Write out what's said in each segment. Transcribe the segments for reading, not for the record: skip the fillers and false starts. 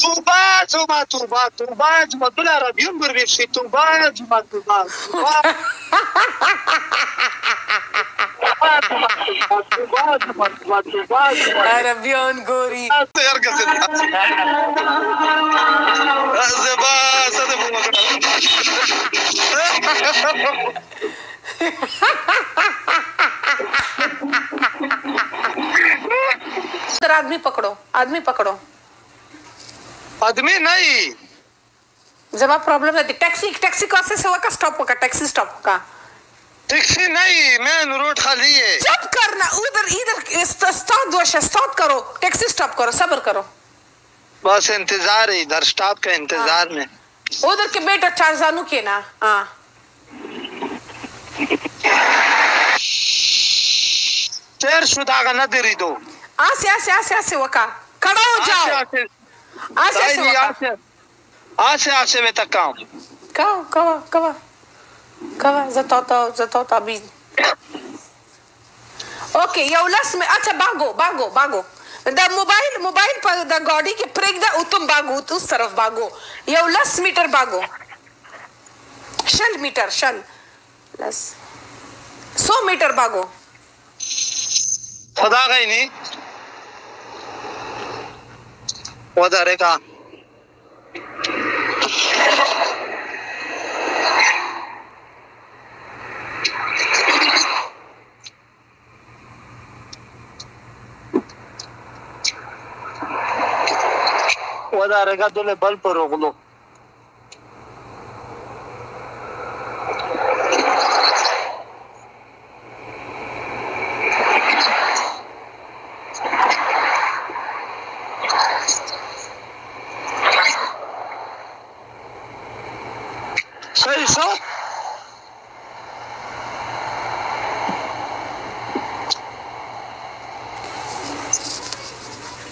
توبه جمعه توبه توبه جمعه دول عربیون برویشی توبه جمعه توبه عربیان ګوري आदमी पकड़ो आदमी पकड़ो आदमी नहीं जब प्रॉब्लम है टैक्सी टैक्सी कौन से हुआ का स्टॉप होगा टैक्सी स्टॉप होगा टैक्सी नहीं मेन रोड खाली है चुप करना उधर इधर स्टॉप करो टैक्सी स्टॉप करो सब्र करो बस इंतजार है इधर स्टॉप का इंतजार में उधर के बेटा चार जानू के ना हाँ शेर शुदा का न देरी दो आसे वका खड़ा हो जाओ आसे में तक काम कवा zatoto bin okay یو لاس में अच्छा भागो دا मोबाइल पर دا गाड़ी के ब्रेक दा तुम भागो उस तरफ भागो یو لاس मीटर भागो 100 मीटर 100 मीटर भागो खुदा गई नहीं उधर का ودارega dole bal पर रोगलो सही सो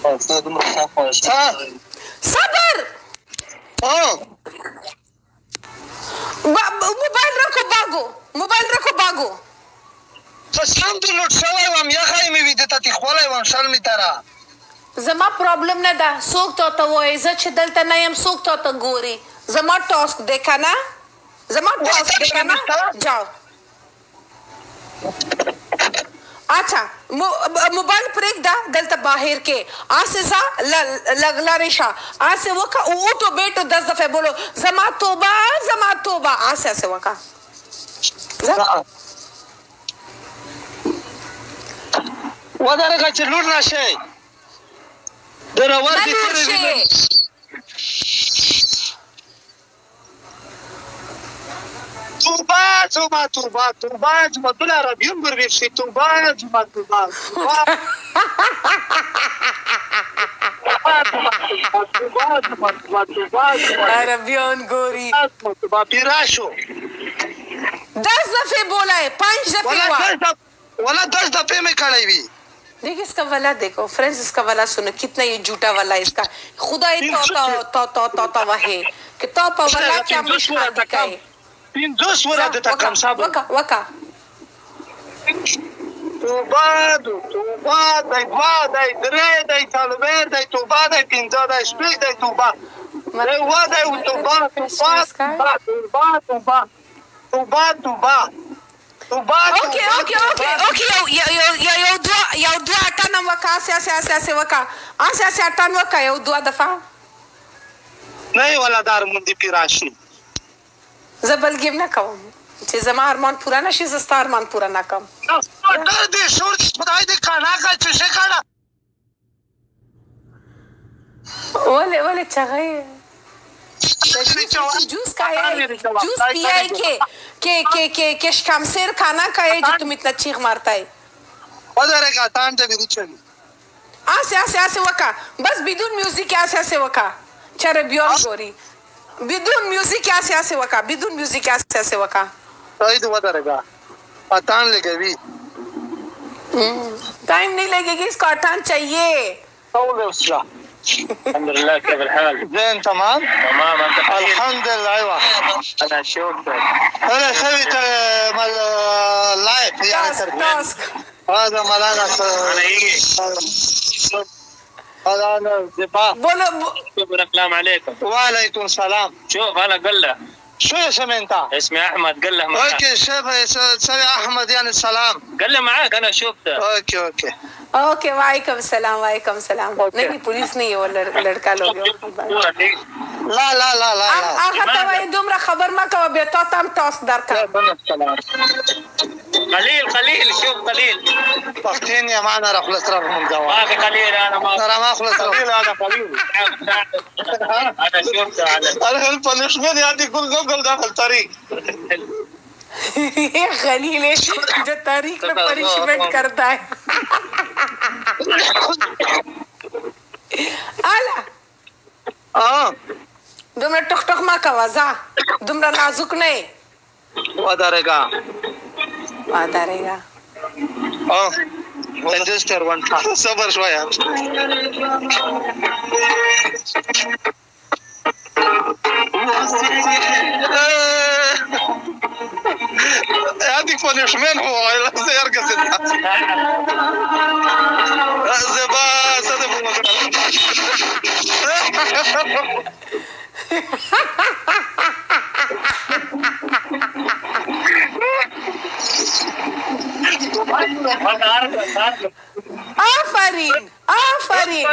सबर मोबाइल रखो भागो कसम तो लुट सवाई वम या खाई में भी देता थी खोलाई वम शर्मी तारा زما प्रॉब्लम نه ده څوک ته وای زه چې دلته نه يم څوک ته ګوري زما ټاسک دیکھا ना زما ټاسک دیکھا ना जाओ अच्छा मोबाइल ब्रेक दा दलता बाहर के आसे सा लगला रेशा आसे वका ओटो बेटो 10 दफे बोलो जमा तोबा आसे वका وداره का चलूर नशे दरवर की तेरे توبه جمعه دول عربیون برویشی توبه جمعه توبه عربیان ګوري پیراشو 10 दफे बोला है 5 दफे वाला 10 दफे में खड़ी हुई देखिए इसका वाला देखो फ्रेंड्स इसका वाला सुनो कितना ये झूठा वाला इसका खुदा तो वहे कि तो वाला क्या मुश्किल है 50 ورا د تکم صاحب وکا توبه دای با دای درې دای څلور دای توبه دای پنځه دای شپږ دای توبه مره و دای توبه اوكي یو دوا ټن وکا اسه وکا اسه ټن وکا یو دوا دفعه نه ولا دار مندي پیراشي زبل گیم نه کوم چې زما ارمان پورا نشي زستا ارمان پورا نه کوم ډېر دې شور خدای دې کانا کا چې څه کانا ولې چغې जूस का है जूस पिया है के शमशेर खाना का है जो तुम इतना चीख मारता है उधर का तान से भी चली आसे वका बस बिदून म्यूजिक आसे वका चरे बियॉन गोरी बिदून म्यूजिक आसे वका बिदून म्यूजिक आसे वका सही तो उधर का अतान लगेगी टाइम नहीं लगेगी इसको अटान चाहिए उसका الحمد لله كيف الحال؟ زين تمام؟ تمام انت الحمد لله ايوه انا شوفتك انا سويت لايف يعني تاسك هذا ملانا انا يجي انا زبا بولو شوف السلام عليكم. وعليكم السلام. شوف انا قله. شو اسم انت؟ اسمي احمد قله معاك. اوكي شوف سوي احمد يعني السلام. قله معاك انا شفته. اوكي اوके वालेकुम सलाम वालेकुम सलाम नहीं पुलिस नहीं है वो लड़का लोग لا لا لا لا هغه ته وایي دومره خبر مه کوه بیا تا ته هم ټاس درکړه قليل شوف قليل. وقتين يا معنا راح نصرف من ما زواج. في قليل انا ترى ما خلص قليل انا قليل. انا شفته انا البنشمنت يعني كل داخل طريق. ये खलील है जो तारीख में पनिशमेंट करता है आला तुमने टक टक मा का वजा तुमरा नाजुक नहीं وداريغا ريجستر 1 صبر شويه. هذيك بنشمنت هو لا يرقص زبا صدق आफरीन आफरीन